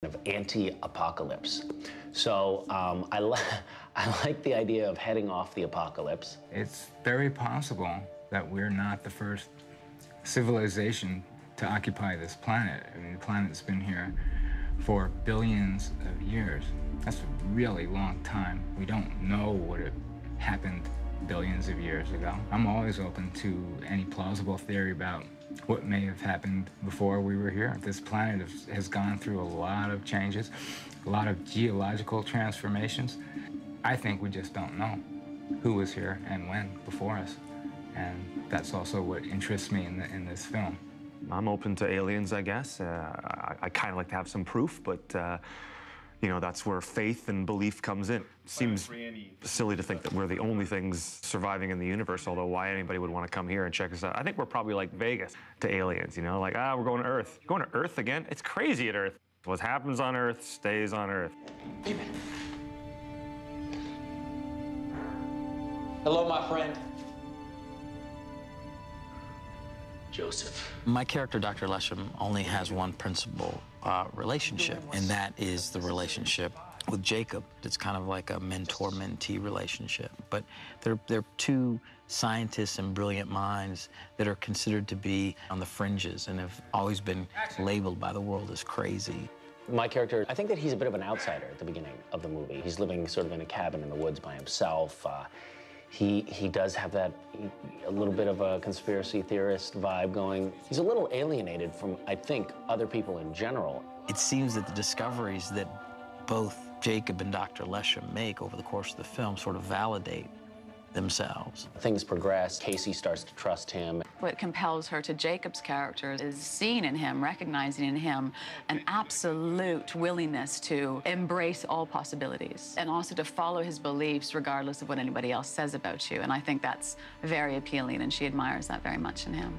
of anti-apocalypse. So I like the idea of heading off the apocalypse. It's very possible that we're not the first civilization to occupy this planet. I mean, the planet's been here for billions of years. That's a really long time. We don't know what happened billions of years ago. I'm always open to any plausible theory about what may have happened before we were here. This planet has gone through a lot of changes, a lot of geological transformations. I think we just don't know who was here and when before us. And that's also what interests me in this film. I'm open to aliens, I guess. I kind of like to have some proof, but you know, that's where faith and belief comes in. Seems silly to think that we're the only things surviving in the universe, although why anybody would want to come here and check us out. I think we're probably like Vegas to aliens, you know, like, we're going to Earth. Going to Earth again? It's crazy at Earth. What happens on Earth stays on Earth. Hello, my friend. Joseph. My character, Dr. Lesham, only has one principal relationship, and that is the relationship with Jacob. It's kind of like a mentor-mentee relationship. But they're two scientists and brilliant minds that are considered to be on the fringes and have always been labeled by the world as crazy. My character, I think that he's a bit of an outsider at the beginning of the movie. He's living sort of in a cabin in the woods by himself. He does have that, a little bit of a conspiracy theorist vibe going. He's a little alienated from, I think, other people in general. It seems that the discoveries that both Jacob and Dr. Lesham make over the course of the film sort of validate themselves. Things progress. Casey starts to trust him. What compels her to Jacob's character is seeing in him, recognizing in him an absolute willingness to embrace all possibilities and also to follow his beliefs regardless of what anybody else says about you. And I think that's very appealing, and she admires that very much in him.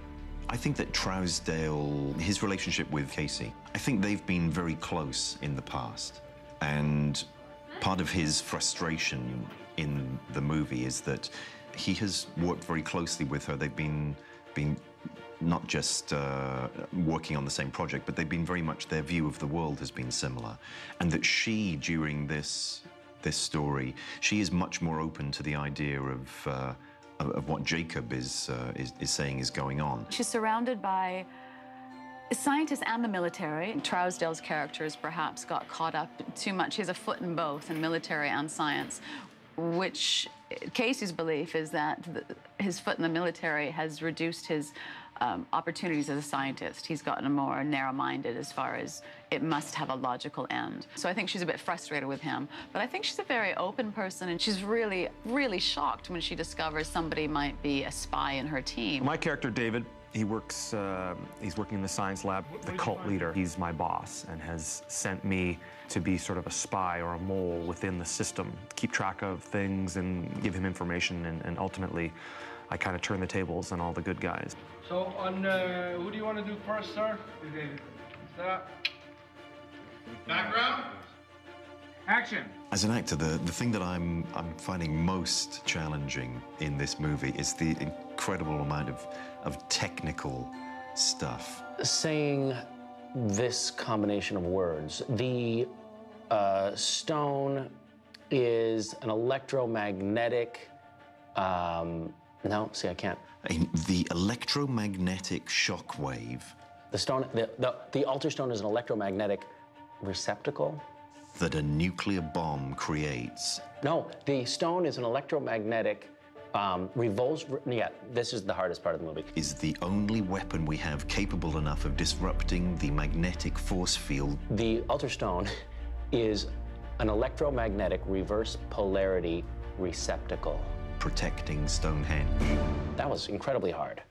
I think that Trousdale, his relationship with Casey, I think they've been very close in the past. And part of his frustration in the movie is that he has worked very closely with her. They've been not just working on the same project, but they've been very much, their view of the world has been similar. And that she, during this story, she is much more open to the idea of what Jacob is saying is going on. She's surrounded by scientists and the military. Trousdale's characters perhaps got caught up too much. He has a foot in both, in military and science, which Casey's belief is that his foot in the military has reduced his opportunities as a scientist. He's gotten more narrow-minded as far as it must have a logical end. So I think she's a bit frustrated with him. But I think she's a very open person, and she's really, really shocked when she discovers somebody might be a spy in her team. My character, David, he works, he's working in the science lab, the cult leader. He's my boss and has sent me to be sort of a spy or a mole within the system, keep track of things and give him information, and ultimately I kind of turn the tables on all the good guys. So on, who do you want to do first, sir? Start. Background. Action. As an actor, the thing that I'm finding most challenging in this movie is the incredible amount of technical stuff. Saying This combination of words. The stone is an electromagnetic, no, see, I can't. The electromagnetic shock wave. The stone, the altar stone is an electromagnetic receptacle? That a nuclear bomb creates. No, the stone is an electromagnetic yeah, this is the hardest part of the movie. Is the only weapon we have capable enough of disrupting the magnetic force field. The altar stone is an electromagnetic reverse polarity receptacle. Protecting Stonehenge. That was incredibly hard.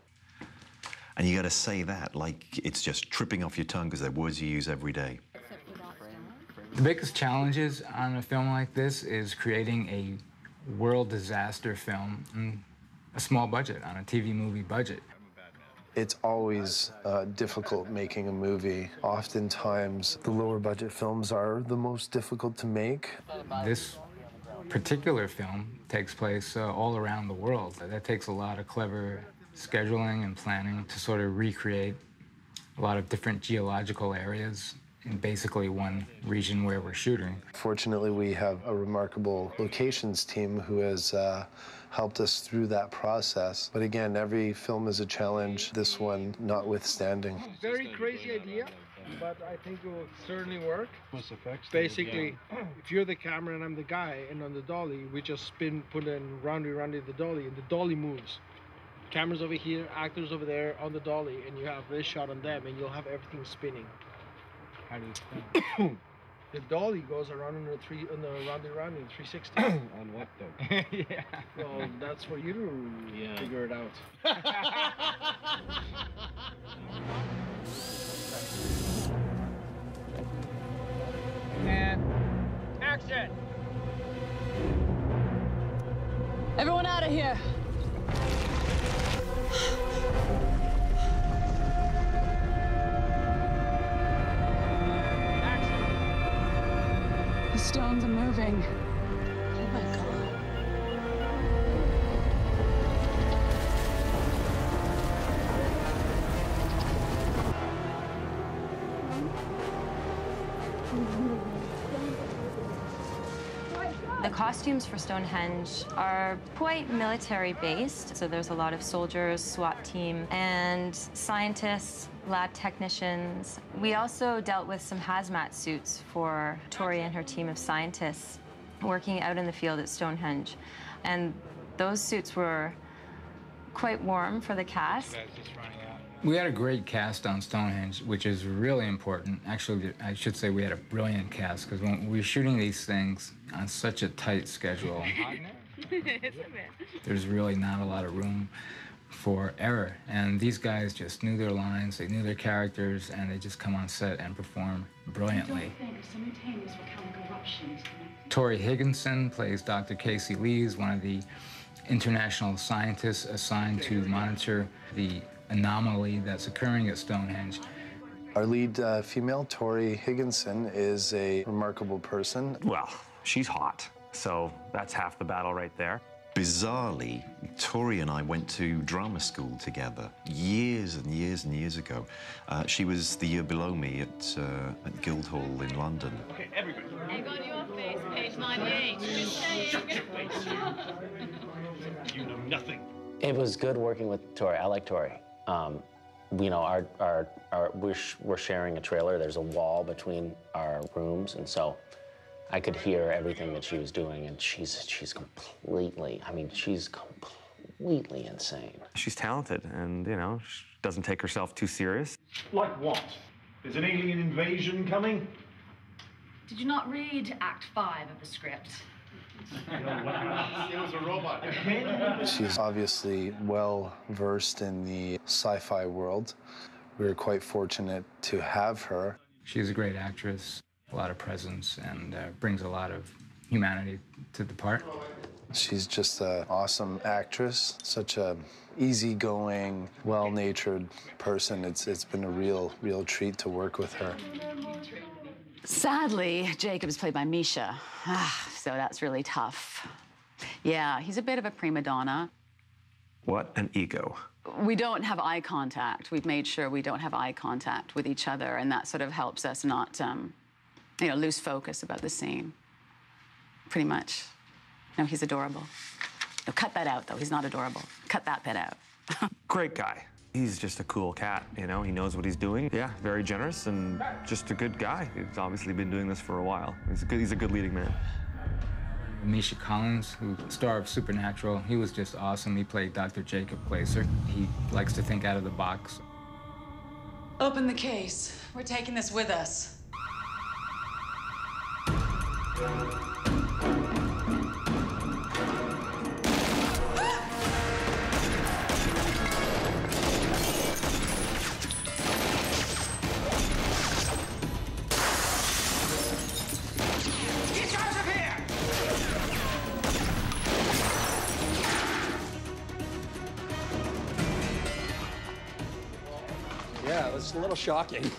And you gotta say that like it's just tripping off your tongue because they're words you use every day. The biggest challenges on a film like this is creating a world disaster film on a small budget, on a TV movie budget. It's always difficult making a movie. Oftentimes, the lower budget films are the most difficult to make. This particular film takes place all around the world. That takes a lot of clever scheduling and planning to sort of recreate a lot of different geological areas in basically one region where we're shooting. Fortunately, we have a remarkable locations team who has helped us through that process. But again, every film is a challenge, this one notwithstanding. Very crazy idea, but I think it will certainly work. Basically, if you're the camera and I'm the guy, and on the dolly, we just put in roundy the dolly, and the dolly moves. Cameras over here, actors over there on the dolly, and you have this shot on them, and you'll have everything spinning. How do you spin? The dolly goes around in the roundy 360. On what though? Yeah. Well, that's for you to figure it out. And action! Everyone out of here. The stones are moving. Oh my God. The costumes for Stonehenge are quite military-based, so there's a lot of soldiers, SWAT team, and scientists, lab technicians. We also dealt with some hazmat suits for Tori and her team of scientists working out in the field at Stonehenge. And those suits were quite warm for the cast. We had a great cast on Stonehenge, which is really important. Actually, I should say we had a brilliant cast, because when we were shooting these things on such a tight schedule, there's really not a lot of room for error. And these guys just knew their lines, they knew their characters, and they just come on set and perform brilliantly. Tori Higginson plays Dr. Casey Lees, one of the international scientists assigned to monitor the anomaly that's occurring at Stonehenge. Our lead female, Tori Higginson, is a remarkable person. Well, she's hot, so that's half the battle right there. Bizarrely, Tori and I went to drama school together years and years and years ago. She was the year below me at Guildhall in London. Okay, everybody. Egg on your face, page 98. Just saying. You know nothing. It was good working with Tori. I like Tori. You know, we're sharing a trailer. There's a wall between our rooms, and so I could hear everything that she was doing, and she's completely, I mean, she's completely insane. She's talented, and, you know, she doesn't take herself too serious. Like what? There's an alien invasion coming? Did you not read Act 5 of the script? It was a robot. She's obviously well versed in the sci-fi world. We were quite fortunate to have her. She's a great actress, a lot of presence, and brings a lot of humanity to the part. She's just an awesome actress, such a easygoing, well-natured person. It's been a real treat to work with her. Sadly, Jacob is played by Misha, so that's really tough. Yeah, he's a bit of a prima donna. What an ego. We don't have eye contact. We've made sure we don't have eye contact with each other, and that sort of helps us not, you know, lose focus about the scene. Pretty much. No, he's adorable. No, cut that out, though. He's not adorable. Cut that bit out. Great guy. He's just a cool cat, you know? He knows what he's doing. Yeah, very generous and just a good guy. He's obviously been doing this for a while. He's a good leading man. Misha Collins, who star of Supernatural, he was just awesome. He played Dr. Jacob Glaser. He likes to think out of the box. Open the case. We're taking this with us. Yeah, it's a little shocking.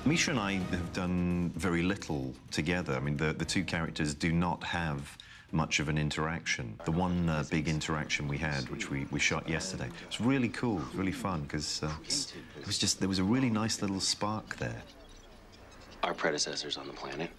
Misha and I have done very little together. I mean, the two characters do not have much of an interaction. The one big interaction we had, which we shot yesterday, was really cool, really fun, because there was a really nice little spark there. our predecessors on the planet.